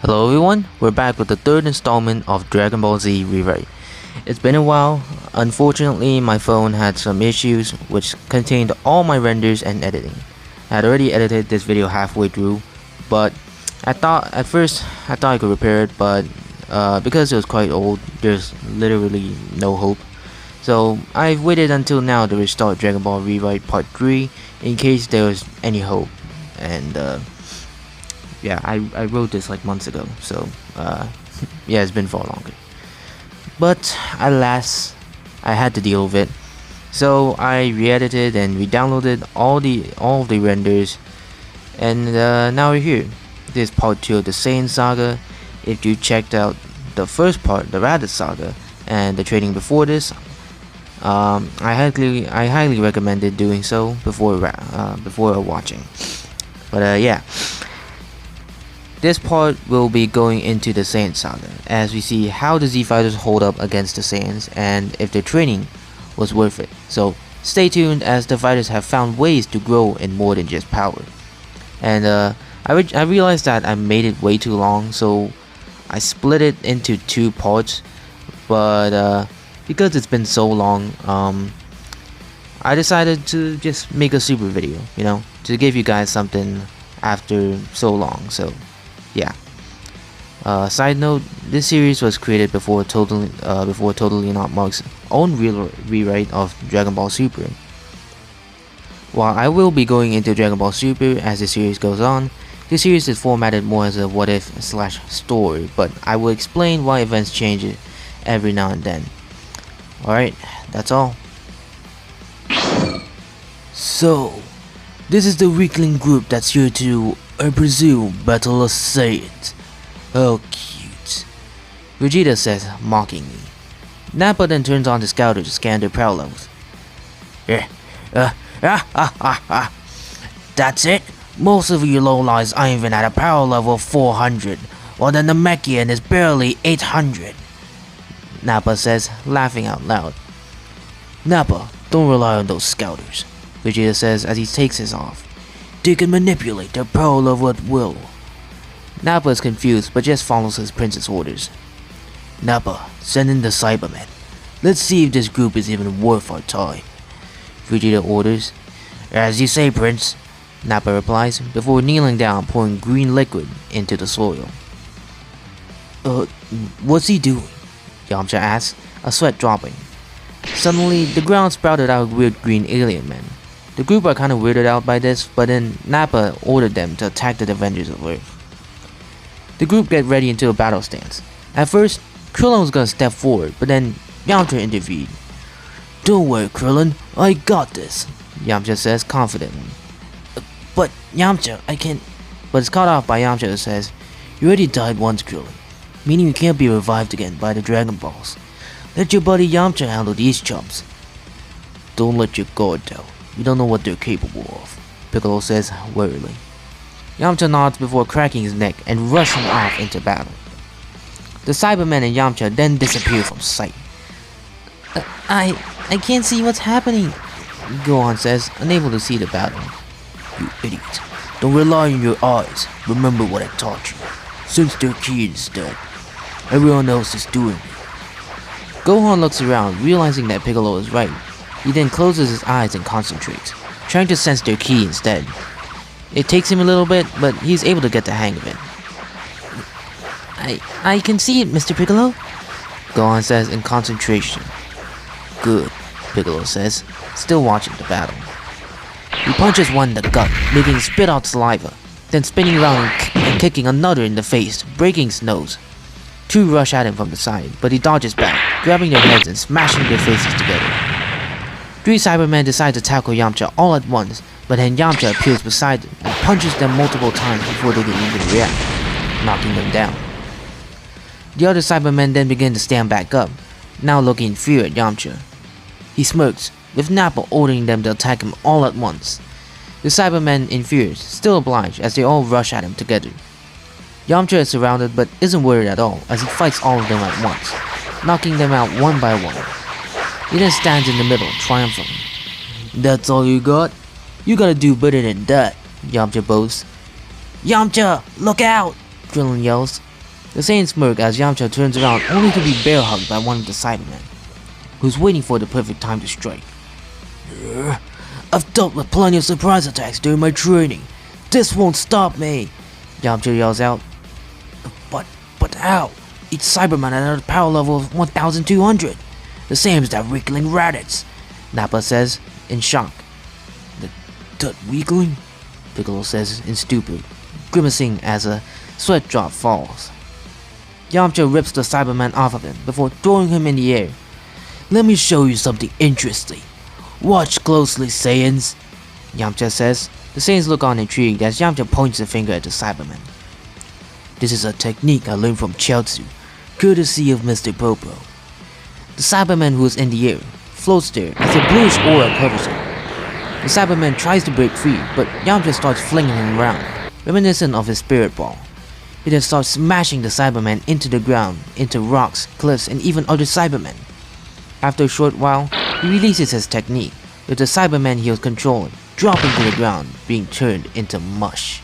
Hello everyone, we're back with the third installment of Dragon Ball Z Rewrite. It's been a while. Unfortunately, my phone had some issues which contained all my renders and editing. I had already edited this video halfway through, but at first I thought I could repair it, but because it was quite old, there's literally no hope. So I've waited until now to restart Dragon Ball Rewrite Part 3 in case there was any hope. And yeah, I wrote this like months ago, so yeah, it's been far longer. But alas, I had to deal with it. So I re-edited and re-downloaded all of the renders, and now we're here. This is part 2 of the Saiyan Saga. If you checked out the first part, the Raditz Saga, and the training before this, I highly recommended doing so before watching. But yeah. This part will be going into the Saiyan Saga, as we see how the Z Fighters hold up against the Saiyans and if their training was worth it. So stay tuned, as the fighters have found ways to grow in more than just power. And I realized that I made it way too long, so I split it into 2 parts. But because it's been so long, I decided to just make a super video, to give you guys something after so long. So yeah. Side note: this series was created before Totally Not Mark's own rewrite of Dragon Ball Super. While I will be going into Dragon Ball Super as the series goes on, this series is formatted more as a what if / story, but I will explain why events change it every now and then. Alright, that's all. So, this is the weakling group that's here to, I presume, battle a Saiyans. Oh, cute. Vegeta says mockingly. Nappa then turns on the scouter to scan their power levels. That's it? Most of you lowlights aren't even at a power level of 400, while the Namekian is barely 800. Nappa says, laughing out loud. Nappa, don't rely on those scouters, Vegeta says as he takes his off. They can manipulate their power level at will. Nappa is confused but just follows his prince's orders. Nappa, send in the Saibamen. Let's see if this group is even worth our time, Vegeta orders. As you say, Prince, Nappa replies before kneeling down, pouring green liquid into the soil. What's he doing? Yamcha asks, a sweat dropping. Suddenly, the ground sprouted out weird green alien men. The group are kinda weirded out by this, but then Nappa ordered them to attack the Avengers of Earth. The group get ready into a battle stance. At first, Krillin was gonna step forward, but then Yamcha intervened. Don't worry, Krillin, I got this, Yamcha says confidently. But Yamcha, I can't... But it's cut off by Yamcha who says, you already died once, Krillin, meaning you can't be revived again by the Dragon Balls. Let your buddy Yamcha handle these chumps. Don't let your guard down. You don't know what they're capable of, Piccolo says wearily. Yamcha nods before cracking his neck and rushing off into battle. The Saibamen and Yamcha then disappear from sight. I can't see what's happening, Gohan says, unable to see the battle. You idiot. Don't rely on your eyes. Remember what I taught you. Sense their ki instead. Everyone else is doing it. Gohan looks around, realizing that Piccolo is right. He then closes his eyes and concentrates, trying to sense their ki instead. It takes him a little bit, but he's able to get the hang of it. I can see it, Mr. Piccolo, Gohan says in concentration. Good, Piccolo says, still watching the battle. He punches one in the gut, making him spit out saliva, then spinning around and kicking another in the face, breaking his nose. 2 rush at him from the side, but he dodges back, grabbing their heads and smashing their faces together. 3 Cybermen decide to tackle Yamcha all at once, but then Yamcha appears beside them and punches them multiple times before they can even react, knocking them down. The other Cybermen then begin to stand back up, now looking in fear at Yamcha. He smirks, with Nappa ordering them to attack him all at once. The Cybermen, in fear, still oblige as they all rush at him together. Yamcha is surrounded but isn't worried at all as he fights all of them at once, knocking them out one by one. He then stands in the middle, triumphantly. That's all you got? You gotta do better than that, Yamcha boasts. Yamcha, look out! Krillin yells. The Saiyan smirk as Yamcha turns around only to be bear hugged by one of the Saibamen, who's waiting for the perfect time to strike. I've dealt with plenty of surprise attacks during my training. This won't stop me, Yamcha yells out. But how? Each Cyberman at a power level of 1,200. The same as that weakling Raditz, Nappa says, in shock. That weakling? Piccolo says in stupor, grimacing as a sweat drop falls. Yamcha rips the Cyberman off of him before throwing him in the air. Let me show you something interesting. Watch closely, Saiyans, Yamcha says. The Saiyans look on intrigued as Yamcha points a finger at the Cyberman. This is a technique I learned from Chiaotzu, courtesy of Mr. Popo. The Cyberman, who is in the air, floats there as a bluish aura covers him. The Cyberman tries to break free, but Yamcha starts flinging him around, reminiscent of his spirit ball. He then starts smashing the Cyberman into the ground, into rocks, cliffs, and even other Cybermen. After a short while, he releases his technique, with the Cyberman he was controlling dropping to the ground, being turned into mush.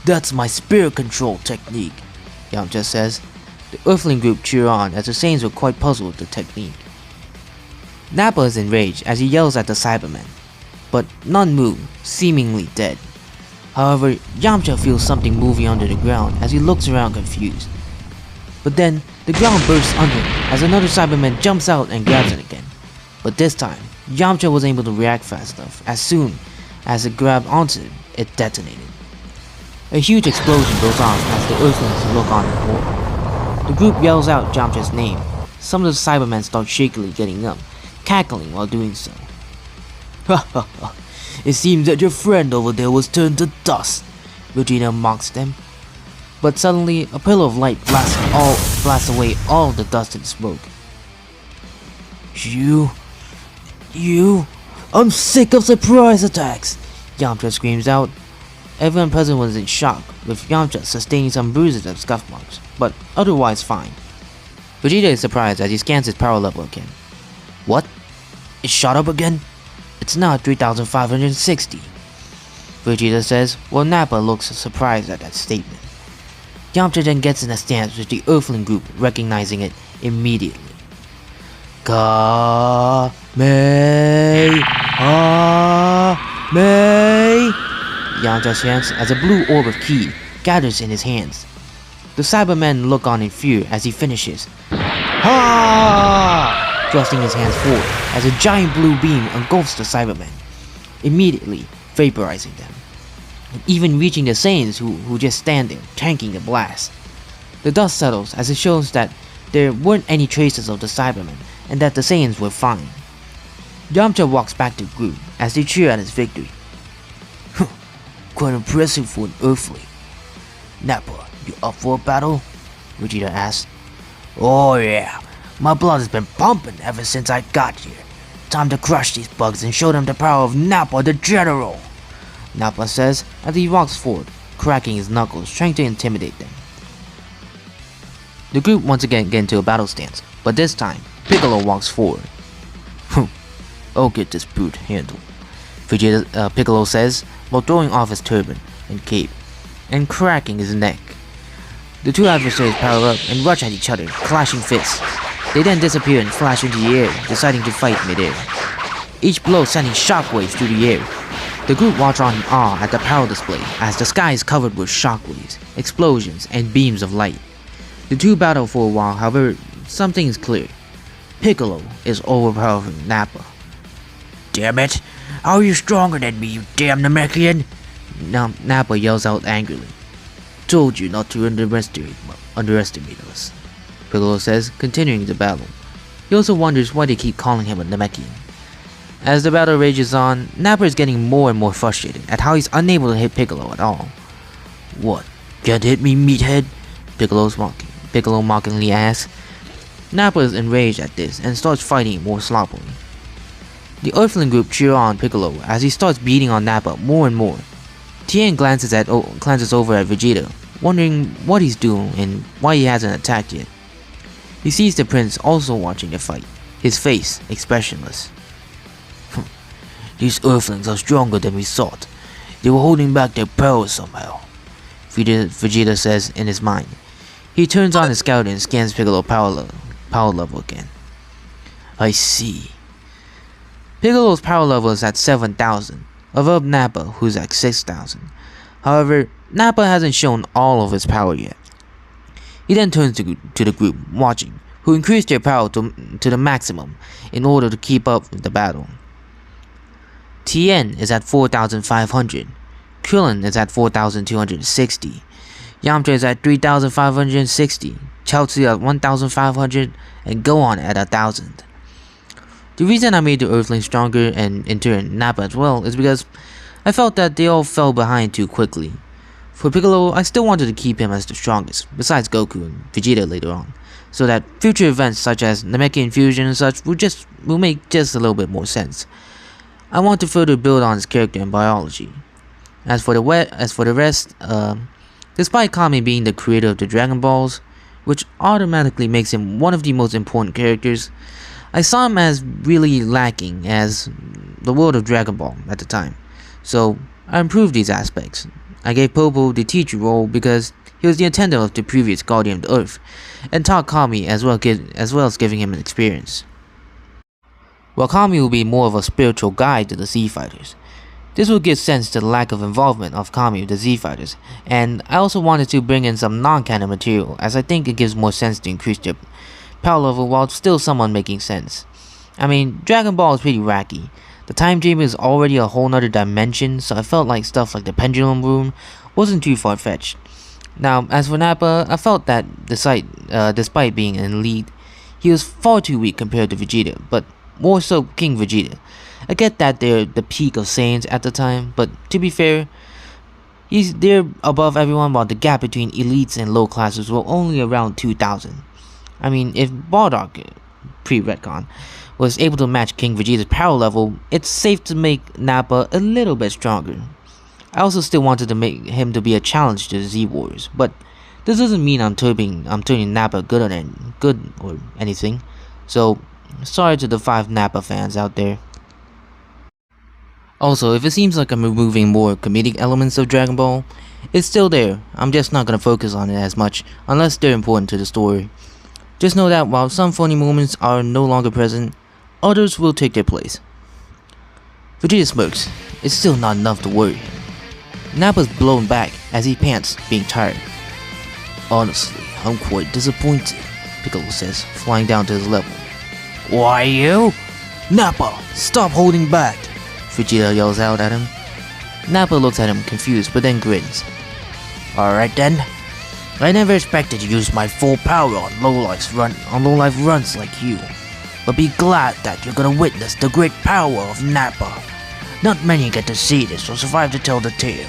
That's my spirit control technique, Yamcha says. The Earthling group cheer on as the Saiyans were quite puzzled with the technique. Nappa is enraged as he yells at the Cybermen, but none move, seemingly dead. However, Yamcha feels something moving under the ground as he looks around confused. But then, the ground bursts under him as another Cyberman jumps out and grabs it again. But this time, Yamcha was able to react fast enough. As soon as it grabbed onto him, it detonated. A huge explosion goes on as the Earthlings look on in horror. The group yells out Yamcha's name. Some of the Cybermen start shakily getting up, cackling while doing so. Ha ha ha, it seems that your friend over there was turned to dust, Vegeta mocks them. But suddenly, a pillar of light blasts away all the dust and smoke. I'm sick of surprise attacks, Yamcha screams out. Everyone present was in shock, with Yamcha sustaining some bruises and scuff marks, but otherwise fine. Vegeta is surprised as he scans his power level again. What? It shot up again? It's now 3,560. Vegeta says, while Nappa looks surprised at that statement. Yamcha then gets in a stance with the Earthling group, recognizing it immediately. Ka-me-ha-me. Yamcha chants as a blue orb of ki gathers in his hands. The Cybermen look on in fear as he finishes. Ha! Thrusting his hands forward as a giant blue beam engulfs the Cybermen, immediately vaporizing them, and even reaching the Saiyans who just stand there, tanking the blast. The dust settles as it shows that there weren't any traces of the Cybermen, and that the Saiyans were fine. Yamcha walks back to the group as they cheer at his victory. Quite impressive for an Earthling. Nappa, you up for a battle? Vegeta asked. Oh yeah, my blood has been pumping ever since I got here. Time to crush these bugs and show them the power of Nappa the General, Nappa says as he walks forward, cracking his knuckles, trying to intimidate them. The group once again get into a battle stance, but this time, Piccolo walks forward. I'll get this brute handled, Piccolo says, while throwing off his turban and cape, and cracking his neck. The two adversaries power up and rush at each other, clashing fists. They then disappear and flash into the air, deciding to fight mid-air, each blow sending shockwaves through the air. The group watch on in awe at the power display as the sky is covered with shockwaves, explosions, and beams of light. The two battle for a while, however, something is clear. Piccolo is overpowering Nappa. Damn it! How are you stronger than me, you damn Namekian? Nappa yells out angrily. Told you not to underestimate us, Piccolo says, continuing the battle. He also wonders why they keep calling him a Namekian. As the battle rages on, Nappa is getting more and more frustrated at how he's unable to hit Piccolo at all. What? Can't hit me, meathead? Piccolo mockingly asks. Nappa is enraged at this and starts fighting more sloppily. The Earthling group cheer on Piccolo as he starts beating on Nappa more and more. Tien glances over at Vegeta, wondering what he's doing and why he hasn't attacked yet. He sees the prince also watching the fight, his face expressionless. These Earthlings are stronger than we thought. They were holding back their power somehow, Vegeta says in his mind. He turns on his scout and scans Piccolo's power level again. I see. Piccolo's power level is at 7,000, above Nappa, who's at 6,000. However, Nappa hasn't shown all of his power yet. He then turns to the group watching, who increased their power to the maximum in order to keep up with the battle. Tien is at 4,500, Krillin is at 4,260, Yamcha is at 3,560, Chaozu at 1,500, and Gohan at 1,000. The reason I made the Earthlings stronger, and in turn Nappa as well, is because I felt that they all fell behind too quickly. For Piccolo, I still wanted to keep him as the strongest, besides Goku and Vegeta later on, so that future events such as Namekian fusion and such will make just a little bit more sense. I want to further build on his character and biology. As for the rest, despite Kami being the creator of the Dragon Balls, which automatically makes him one of the most important characters, I saw him as really lacking as the world of Dragon Ball at the time. So I improved these aspects. I gave Popo the teacher role because he was the attendant of the previous Guardian of the Earth, and taught Kami as well as giving him an experience. While Kami will be more of a spiritual guide to the Z Fighters. This will give sense to the lack of involvement of Kami with the Z Fighters, and I also wanted to bring in some non-canon material as I think it gives more sense to increase their power level while still somewhat making sense. I mean, Dragon Ball is pretty wacky. The time chamber is already a whole nother dimension, so I felt like stuff like the Pendulum Room wasn't too far-fetched. Now, as for Nappa, I felt that despite being an elite, he was far too weak compared to Vegeta, but more so King Vegeta. I get that they're the peak of Saiyans at the time, but to be fair, they're above everyone while the gap between elites and low classes were only around 2,000. I mean, if Bardock, pre-retcon, was able to match King Vegeta's power level, it's safe to make Nappa a little bit stronger. I also still wanted to make him to be a challenge to the Z Warriors, but this doesn't mean I'm turning Nappa good or anything. So, sorry to the 5 Nappa fans out there. Also, if it seems like I'm removing more comedic elements of Dragon Ball, it's still there. I'm just not gonna focus on it as much unless they're important to the story. Just know that while some funny moments are no longer present, others will take their place. Vegeta smirks. It's still not enough to worry him. Nappa's blown back as he pants, being tired. Honestly, I'm quite disappointed, Piccolo says, flying down to his level. Why you? Nappa, stop holding back, Vegeta yells out at him. Nappa looks at him confused but then grins. Alright then. I never expected to use my full power on low-life runs like you. But be glad that you're gonna witness the great power of Nappa. Not many get to see this or survive to tell the tale,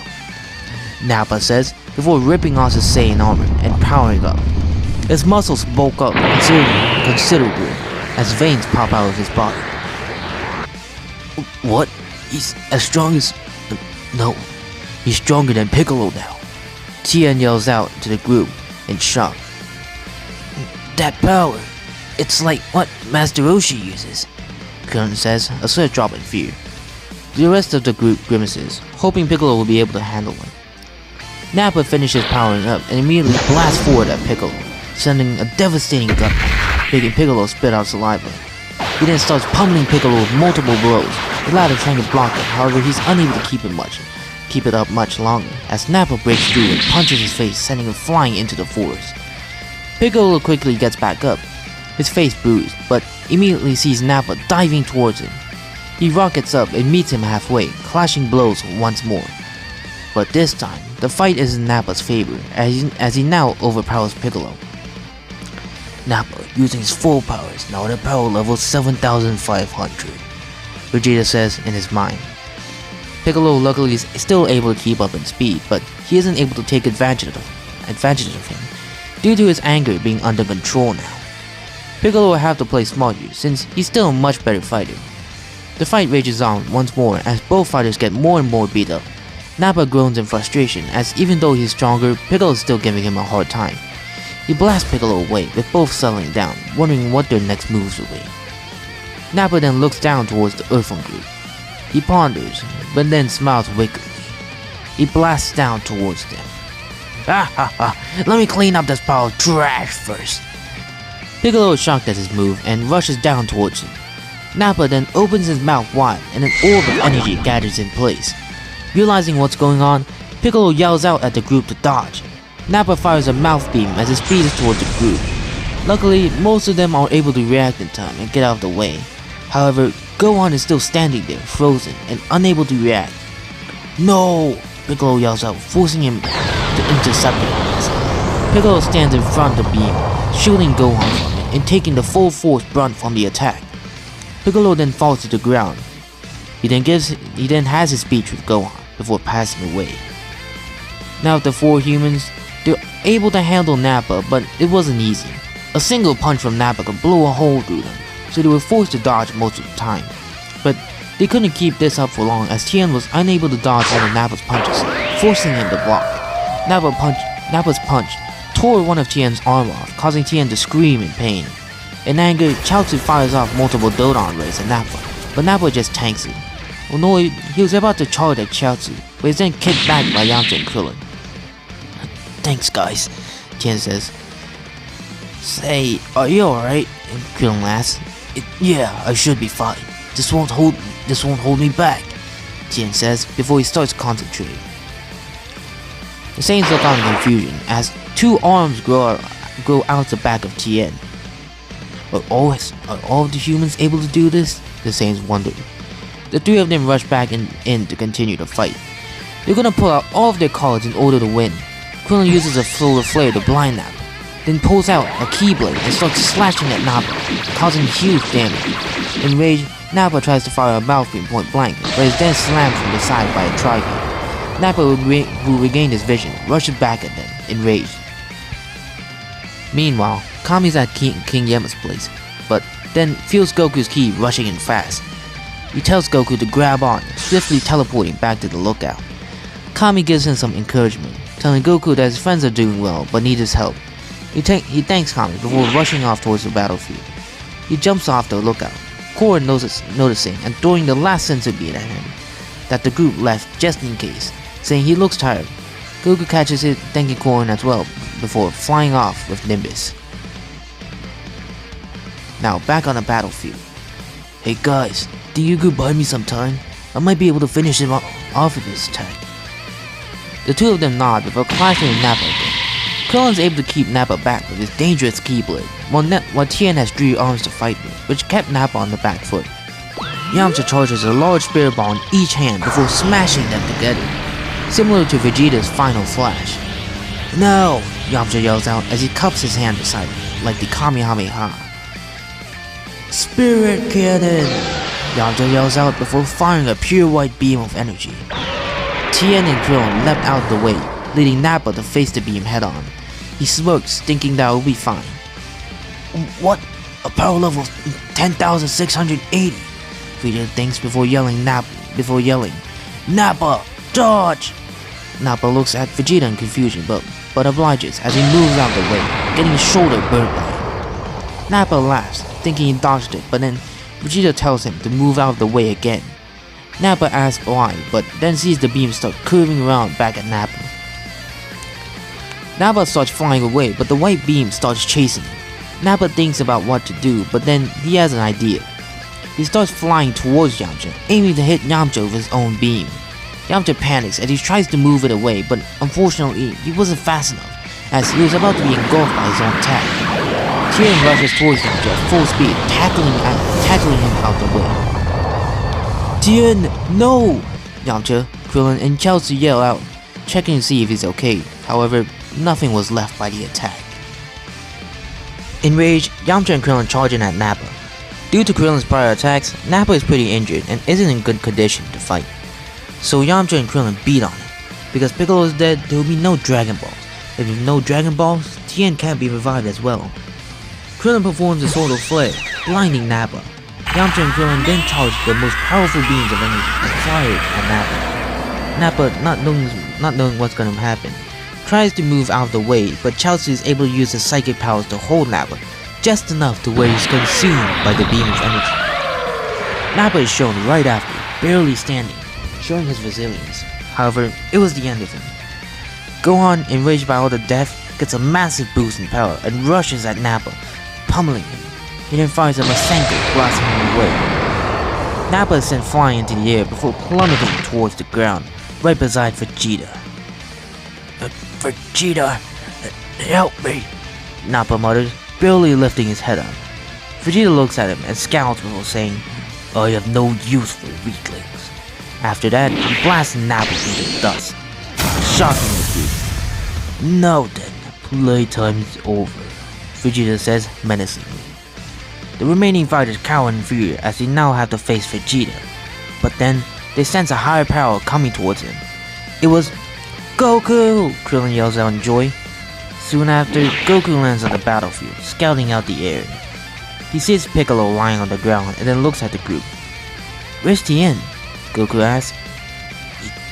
Nappa says before ripping off his Saiyan armor and powering up. His muscles bulk up considerably as veins pop out of his body. What? He's as strong as... No, he's stronger than Piccolo now. Tien yells out to the group in shock. That power, it's like what Master Roshi uses, Krillin says, a slight drop in fear. The rest of the group grimaces, hoping Piccolo will be able to handle him. Nappa finishes powering up and immediately blasts forward at Piccolo, sending a devastating gut, making Piccolo spit out saliva. He then starts pummeling Piccolo with multiple blows, the latter trying to block it. However, he's unable to keep it up much longer, as Nappa breaks through and punches his face, sending him flying into the forest. Piccolo quickly gets back up, his face bruised, but immediately sees Nappa diving towards him. He rockets up and meets him halfway, clashing blows once more. But this time, the fight is in Nappa's favor, as he now overpowers Piccolo. Nappa, using his full powers, now at a power level 7,500, Vegeta says in his mind. Piccolo luckily is still able to keep up in speed, but he isn't able to take advantage of him, due to his anger being under control now. Piccolo will have to play smarter, since he's still a much better fighter. The fight rages on once more as both fighters get more and more beat up. Nappa groans in frustration, as even though he's stronger, Piccolo is still giving him a hard time. He blasts Piccolo away, with both settling down, wondering what their next moves will be. Nappa then looks down towards the Earthling group. He ponders, but then smiles wickedly. He blasts down towards them. Ha ha ha, let me clean up this pile of trash first. Piccolo is shocked at his move and rushes down towards him. Nappa then opens his mouth wide and an orb of energy gathers in place. Realizing what's going on, Piccolo yells out at the group to dodge. Nappa fires a mouth beam as he speeds towards the group. Luckily, most of them are able to react in time and get out of the way. However, Gohan is still standing there, frozen and unable to react. No! Piccolo yells out, forcing him to intercept it. Piccolo stands in front of the beam, shielding Gohan from it and taking the full force brunt from the attack. Piccolo then falls to the ground. He then has his speech with Gohan before passing away. Now the four humans, they're able to handle Nappa, but it wasn't easy. A single punch from Nappa could blow a hole through them, so they were forced to dodge most of the time. But they couldn't keep this up for long as Tien was unable to dodge one of Nappa's punches, forcing him to block. Nappa's punch tore one of Tien's arm off, causing Tien to scream in pain. In anger, Chaozu fires off multiple Dodon rays at Nappa, but Nappa just tanks it. Annoyed, he was about to charge at Chaozu, but he's then kicked back by Yamcha and Krillin. Thanks guys, Tien says. Say, are you alright? And Krillin asks. Yeah, I should be fine. This won't hold me back, Tien says before he starts concentrating. The Saiyans look on in confusion as two arms grow out the back of Tien. Are all of the humans able to do this? The Saiyans wondered. The three of them rush back in to continue the fight. They're gonna pull out all of their cards in order to win. Krillin uses a solar flare to blind Nappa, then pulls out a keyblade and starts slashing at Nappa, causing huge damage. Enraged, Nappa tries to fire a mouth beam point blank, but is then slammed from the side by a Trigun. Nappa, who regained his vision, rushes back at them, enraged. Meanwhile, Kami's at King Yema's place, but then feels Goku's ki rushing in fast. He tells Goku to grab on, swiftly teleporting back to the lookout. Kami gives him some encouragement, telling Goku that his friends are doing well but need his help. He thanks Kami before rushing off towards the battlefield. He jumps off the lookout, Korra noticing and throwing the last sensor beam at him that the group left just in case, saying he looks tired. Goku catches it, thanking Korra as well before flying off with Nimbus. Now back on the battlefield. Hey guys, do you could buy me some time? I might be able to finish him off with this attack. The two of them nod before clashing with Nappa again. Krillin's able to keep Nappa back with his dangerous keyblade, while Tien has three arms to fight with, which kept Nappa on the back foot. Yamcha charges a large spirit ball in each hand before smashing them together, similar to Vegeta's final flash. No! Yamcha yells out as he cups his hand beside him, like the Kamehameha. Spirit Cannon! Yamcha yells out before firing a pure white beam of energy. Tien and Krillin leapt out of the way, leading Nappa to face the beam head-on. He smirks, thinking that will be fine. What? A power level of 10,680? Vegeta thinks before yelling, Nappa! Dodge! Nappa looks at Vegeta in confusion, but obliges as he moves out of the way, getting his shoulder burned by it. Nappa laughs, thinking he dodged it, but then Vegeta tells him to move out of the way again. Nappa asks why, but then sees the beam start curving around back at Nappa. Nappa starts flying away, but the white beam starts chasing him. Nappa thinks about what to do, but then he has an idea. He starts flying towards Yamcha, aiming to hit Yamcha with his own beam. Yamcha panics as he tries to move it away, but unfortunately he wasn't fast enough, as he was about to be engulfed by his own attack. Tien rushes towards Yamcha at full speed, tackling him out the way. Tien, no! Yamcha, Krillin, and Chaozu yell out, checking to see if he's okay. However, nothing was left by the attack. Enraged, Yamcha and Krillin charge in at Nappa. Due to Krillin's prior attacks, Nappa is pretty injured and isn't in good condition to fight. So Yamcha and Krillin beat on him. Because Piccolo is dead, there will be no Dragon Balls. If with no Dragon Balls, Tien can't be revived as well. Krillin performs a solar flare, blinding Nappa. Yamcha and Krillin then charge the most powerful beams of energy and fire at Nappa. Nappa, not knowing what's gonna happen, tries to move out of the way, but Chaozu is able to use his psychic powers to hold Nappa just enough to where he's consumed by the beam of energy. Nappa is shown right after, barely standing, showing his resilience. However, it was the end of him. Gohan, enraged by all the death, gets a massive boost in power and rushes at Nappa, pummeling him. He then fires a Masenko, blasting him away. Nappa is sent flying into the air before plummeting towards the ground, right beside Vegeta. Vegeta, help me, Nappa mutters, barely lifting his head up. Vegeta looks at him and scowls before saying, I have no use for weaklings. After that, he blasts Nappa into dust, shocking the group. Now then, playtime's over, Vegeta says menacingly. The remaining fighters cower in fear as they now have to face Vegeta, but then they sense a higher power coming towards him. It was Goku! Krillin yells out in joy. Soon after, Goku lands on the battlefield, scouting out the area. He sees Piccolo lying on the ground and then looks at the group. Where's Tien? Goku asks.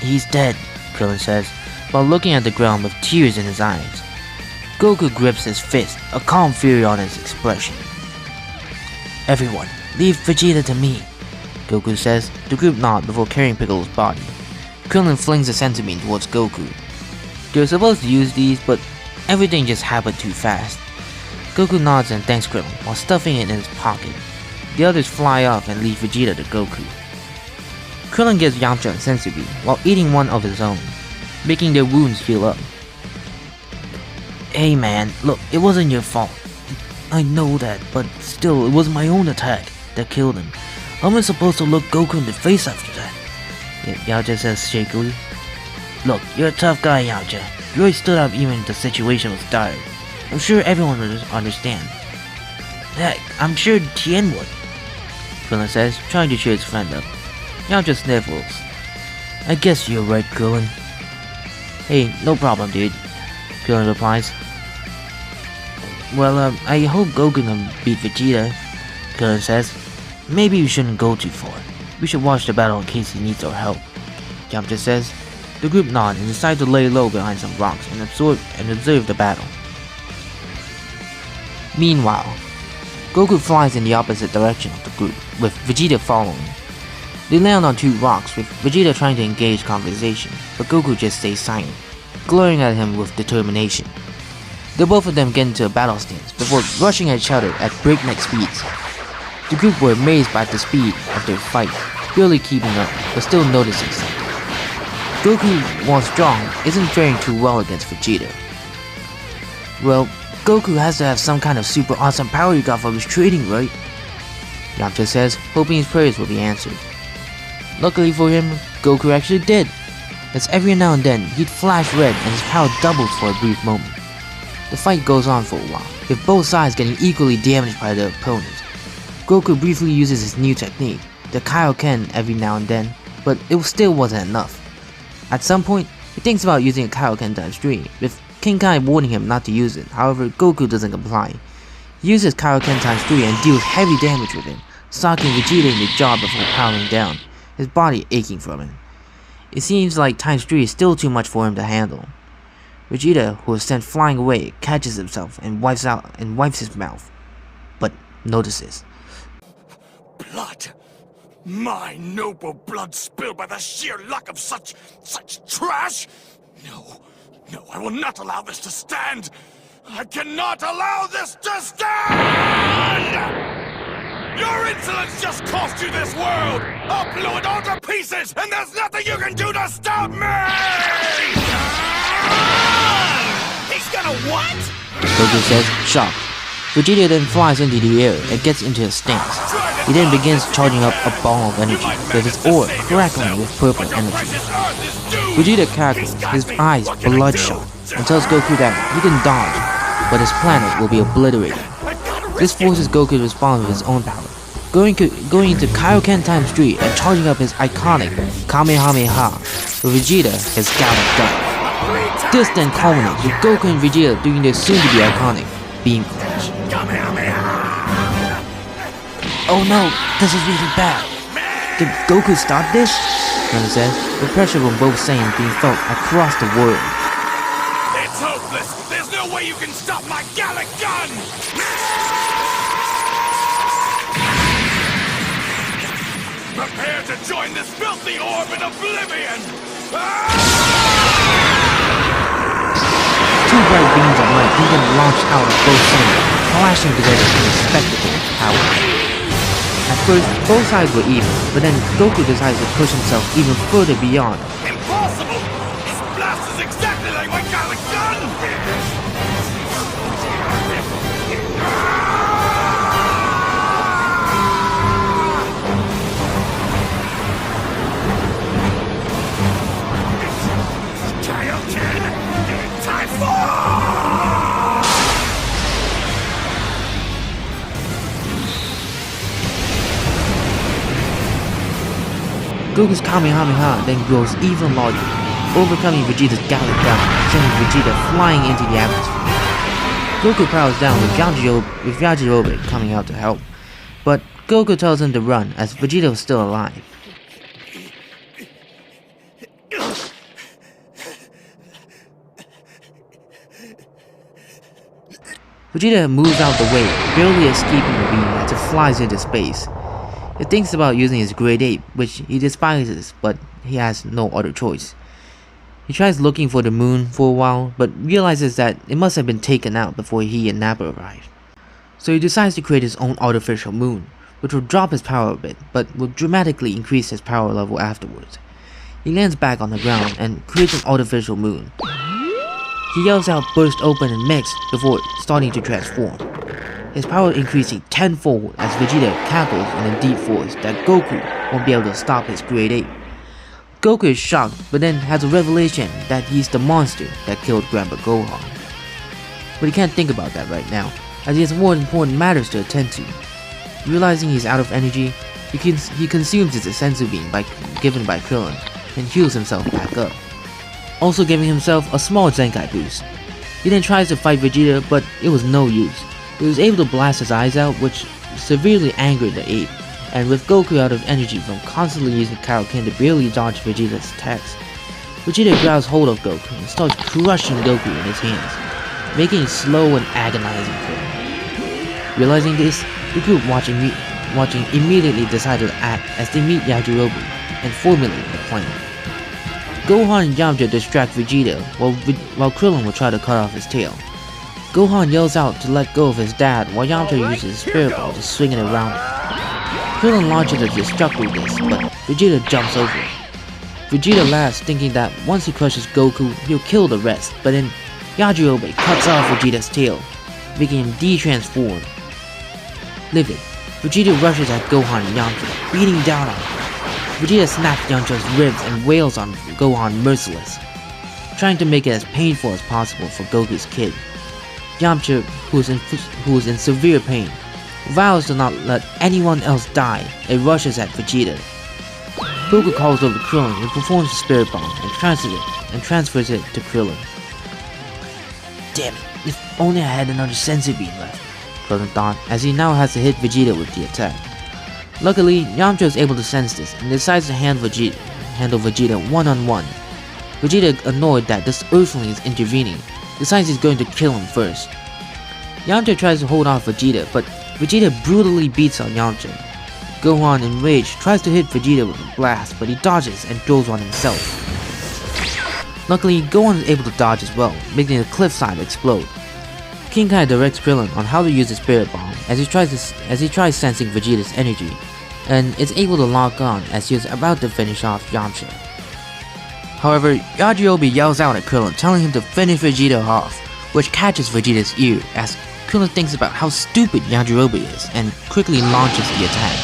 He's dead, Krillin says, while looking at the ground with tears in his eyes. Goku grips his fist, a calm fury on his expression. Everyone, leave Vegeta to me, Goku says. The group nod before carrying Piccolo's body. Krillin flings a centipede towards Goku. They were supposed to use these, but everything just happened too fast. Goku nods and thanks Krillin while stuffing it in his pocket. The others fly off and leave Vegeta to Goku. Krillin gives Yamcha a centipede while eating one of his own, making their wounds heal up. Hey man, look, it wasn't your fault. I know that, but still, it was my own attack that killed him. How am I supposed to look Goku in the face after that? Yamcha says shakily. Look, you're a tough guy, Yamcha. You always stood up even if the situation was dire. I'm sure everyone would understand. Heck, I'm sure Tien would, Krillin says, trying to cheer his friend up. Yamcha sniffles. I guess you're right, Krillin. Hey, no problem, dude, Krillin replies. Well, I hope Goku can beat Vegeta, Krillin says. Maybe we shouldn't go too far. We should watch the battle in case he needs our help, Yamcha says. The group nod and decide to lay low behind some rocks and observe the battle. Meanwhile, Goku flies in the opposite direction of the group, with Vegeta following. They land on two rocks, with Vegeta trying to engage conversation, but Goku just stays silent, glaring at him with determination. The both of them get into a battle stance before rushing at each other at breakneck speeds. The group were amazed by the speed of their fight, barely keeping up, but still noticing something. Goku, while strong, isn't faring too well against Vegeta. Well, Goku has to have some kind of super awesome power he got from his training, right? Yamcha says, hoping his prayers will be answered. Luckily for him, Goku actually did, as every now and then he'd flash red and his power doubles for a brief moment. The fight goes on for a while, with both sides getting equally damaged by their opponents. Goku briefly uses his new technique, the Kaioken, every now and then, but it still wasn't enough. At some point, he thinks about using a Kaioken times 3, with King Kai warning him not to use it. However, Goku doesn't comply. He uses Kaioken times 3 and deals heavy damage with it, socking Vegeta in the jaw before powering down, his body aching from it. It seems like times 3 is still too much for him to handle. Vegeta, who is sent flying away, catches himself and wipes his mouth, but notices. Blood! My noble blood spilled by the sheer luck of such trash! No, I will not allow this to stand! I cannot allow this to stand! Your insolence just cost you this world! I'll blow it all to pieces, and there's nothing you can do to stop me! He's gonna what? Goku says, shocked. Vegeta then flies into the air and gets into a stance. He then begins charging up a ball of energy, with his aura crackling with purple energy. Vegeta cackles, his eyes bloodshot, and tells Goku that he can dodge, but his planet will be obliterated. This forces Goku to respond with his own power, going into Kaioken times 3 and charging up his iconic Kamehameha, with Vegeta his gallant gun. This then culminates with Goku and Vegeta doing their soon-to-be iconic beam clash. Oh no, this is really bad. Did Goku stop this? Krillin says, the pressure from both Saiyans being felt across the world. It's hopeless! There's no way you can stop my gallant gun! Prepare to join this filthy orb in oblivion! Ah! two bright beams of light then launched out of both sides, clashing together in a spectacle of power. At first, both sides were even, but then Goku decides to push himself even further beyond. Impossible! This blast is exactly like my kind of gun! Goku's Kamehameha then grows even larger, overcoming Vegeta's Gallic Gun, sending Vegeta flying into the atmosphere. Goku powers down with Yajirobe coming out to help, but Goku tells him to run as Vegeta was still alive. Vegeta moves out the way, barely escaping the beam as it flies into space. He thinks about using his Great Ape, which he despises, but he has no other choice. He tries looking for the moon for a while, but realizes that it must have been taken out before he and Nappa arrived. So he decides to create his own artificial moon, which will drop his power a bit, but will dramatically increase his power level afterwards. He lands back on the ground and creates an artificial moon. He yells out burst open and mix before starting to transform, his power increasing tenfold as Vegeta cackles in a deep voice that Goku won't be able to stop his Great Ape. Goku is shocked, but then has a revelation that he's the monster that killed Grandpa Gohan. But he can't think about that right now, as he has more important matters to attend to. Realizing he's out of energy, he consumes his senzu bean given by Krillin and heals himself back up, also giving himself a small Zenkai boost. He then tries to fight Vegeta, but it was no use. He was able to blast his eyes out, which severely angered the ape, and with Goku out of energy from constantly using Kaioken to barely dodge Vegeta's attacks, Vegeta grabs hold of Goku and starts crushing Goku in his hands, making it slow and agonizing for him. Realizing this, the group watching immediately decided to act as they meet Yajirobe and formulate a plan. Gohan and Yamcha distract Vegeta while Krillin will try to cut off his tail. Gohan yells out to let go of his dad while Yamcha uses his spirit ball to swing it around him. Krillin launches a destructible disc, but Vegeta jumps over it. Vegeta laughs, thinking that once he crushes Goku, he'll kill the rest, but then Yajirobe cuts off Vegeta's tail, making him de-transform. Livid, Vegeta rushes at Gohan and Yamcha, beating down on him. Vegeta snaps Yamcha's ribs and wails on Gohan merciless, trying to make it as painful as possible for Goku's kid. Yamcha, who is in severe pain, vows to not let anyone else die and rushes at Vegeta. Goku calls over Krillin and performs the Spirit Bomb and transfers it to Krillin. Damn it, if only I had another Senzu Bean left, Krillin thought, as he now has to hit Vegeta with the attack. Luckily, Yamcha is able to sense this and decides to handle Vegeta one-on-one. Vegeta, annoyed that this Earthling is intervening, decides he's going to kill him first. Yamcha tries to hold off Vegeta, but Vegeta brutally beats on Yamcha. Gohan, enraged, tries to hit Vegeta with a blast, but he dodges and throws one himself. Luckily, Gohan is able to dodge as well, making the cliffside explode. King Kai directs Krillin on how to use the Spirit Bomb as he tries sensing Vegeta's energy, and is able to lock on as he is about to finish off Yamcha. However, Yajirobe yells out at Krillin, telling him to finish Vegeta off, which catches Vegeta's ear as Krillin thinks about how stupid Yajirobe is and quickly launches the attack.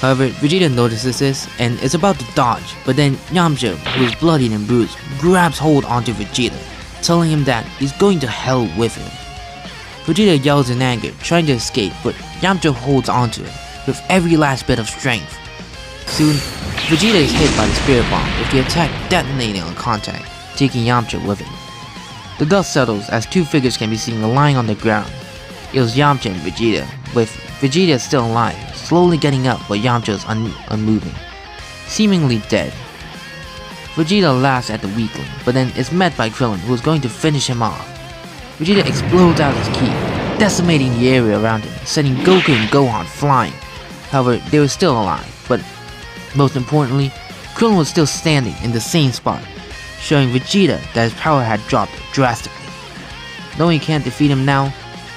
However, Vegeta notices this and is about to dodge, but then Yamcha, who is bloodied and bruised, grabs hold onto Vegeta, telling him that he's going to hell with him. Vegeta yells in anger, trying to escape, but Yamcha holds onto it with every last bit of strength. Soon, Vegeta is hit by the Spirit Bomb, with the attack detonating on contact, taking Yamcha with it. The dust settles as two figures can be seen lying on the ground. It was Yamcha and Vegeta, with Vegeta still alive, slowly getting up but Yamcha is unmoving, seemingly dead. Vegeta laughs at the weakling, but then is met by Krillin, who is going to finish him off. Vegeta explodes out his ki, decimating the area around him, sending Goku and Gohan flying. However, they were still alive, but most importantly, Krillin was still standing in the same spot, showing Vegeta that his power had dropped drastically. Knowing he can't defeat him now,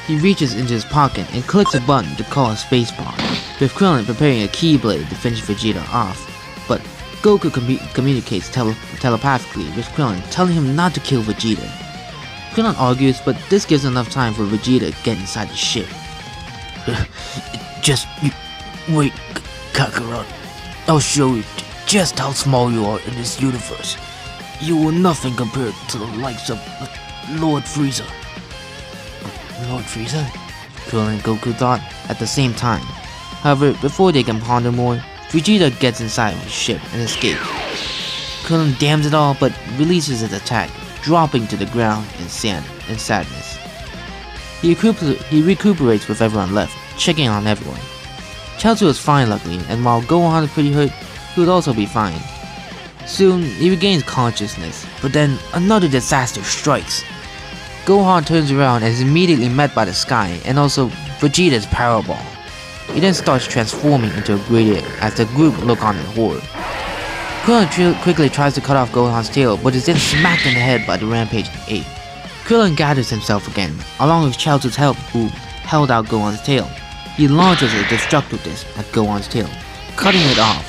he reaches into his pocket and clicks a button to call a spacebar, with Krillin preparing a Keyblade to finish Vegeta off. But Goku communicates telepathically with Krillin, telling him not to kill Vegeta. Krillin argues, but this gives enough time for Vegeta to get inside the ship. Just wait, Kakarot. I'll show you just how small you are in this universe. You were nothing compared to the likes of Lord Frieza. Lord Frieza? Krillin and Goku thought at the same time. However, before they can ponder more, Vegeta gets inside of his ship and escapes. Krillin dams it all but releases his attack, dropping to the ground in sadness. He recuperates with everyone left, checking on everyone. Chaozu is fine luckily, and while Gohan is pretty hurt, he would also be fine. Soon, he regains consciousness, but then another disaster strikes. Gohan turns around and is immediately met by the sky and also Vegeta's Power Ball. He then starts transforming into a great ape as the group look on in horror. Krillin quickly tries to cut off Gohan's tail but is then smacked in the head by the rampaging ape. Krillin gathers himself again, along with Chaozu's help who held out Gohan's tail. He launches a destructive disc at Gohan's tail, cutting it off.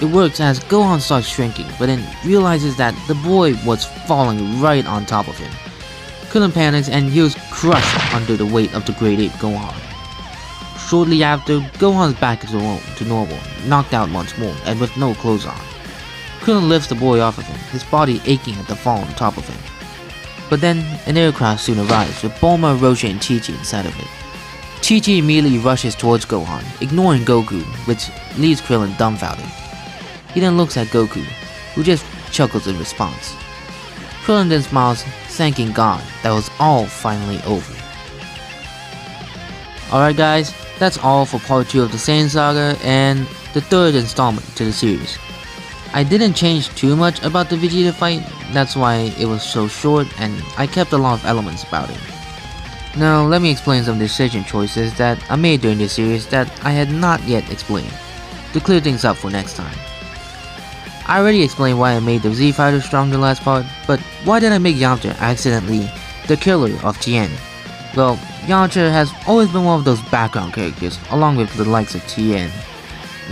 It works as Gohan starts shrinking, but then realizes that the boy was falling right on top of him. Krillin panics and he was crushed under the weight of the great ape Gohan. Shortly after, Gohan's back to normal, knocked out once more, and with no clothes on. Krillin lifts the boy off of him, his body aching at the fall on top of him. But then, an aircraft soon arrives with Bulma, Roshi, and Chi-Chi inside of it. Chi-Chi immediately rushes towards Gohan, ignoring Goku, which leaves Krillin dumbfounded. He then looks at Goku, who just chuckles in response. Krillin then smiles, thanking God that was all finally over. Alright guys, that's all for part 2 of the Saiyan Saga and the third installment to the series. I didn't change too much about the Vegeta fight, that's why it was so short and I kept a lot of elements about it. Now let me explain some decision choices that I made during this series that I had not yet explained, to clear things up for next time. I already explained why I made the Z Fighter stronger last part, but why did I make Yamcha accidentally the killer of Tien? Well, Yamcha has always been one of those background characters, along with the likes of Tien.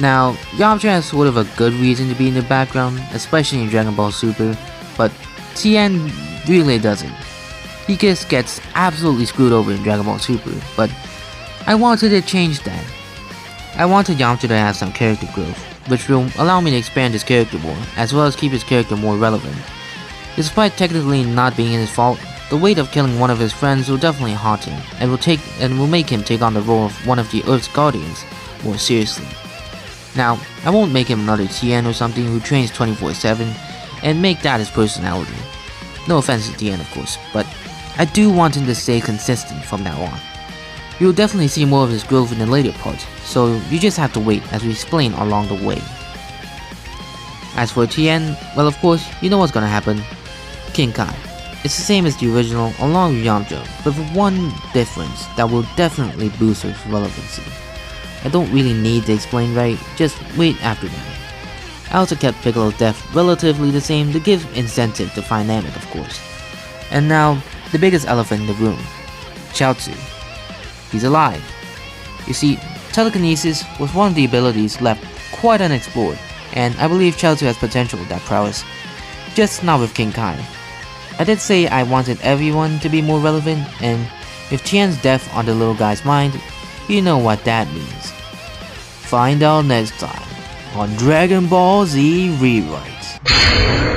Now, Yamcha has sort of a good reason to be in the background, especially in Dragon Ball Super, but Tien really doesn't. He just gets absolutely screwed over in Dragon Ball Super, but I wanted to change that. I wanted Yamcha to have some character growth, which will allow me to expand his character more, as well as keep his character more relevant. Despite technically not being his fault, the weight of killing one of his friends will definitely haunt him, and will make him take on the role of one of the Earth's guardians more seriously. Now, I won't make him another Tien or something who trains 24/7, and make that his personality. No offense to Tien of course, but I do want him to stay consistent from now on. You will definitely see more of his growth in the later parts, so you just have to wait as we explain along the way. As for Tien, well of course, you know what's gonna happen. King Kai. It's the same as the original along with Yamcha, but with one difference that will definitely boost his relevancy. I don't really need to explain, right? Just wait after that. I also kept Piccolo's death relatively the same to give incentive to find Namek of course. And now, the biggest elephant in the room. Chaozu. He's alive. You see, telekinesis was one of the abilities left quite unexplored, and I believe Chaozu has potential with that prowess, just not with King Kai. I did say I wanted everyone to be more relevant, and with Tien's death on the little guy's mind, you know what that means. Find out next time on Dragon Ball Z Rewrites.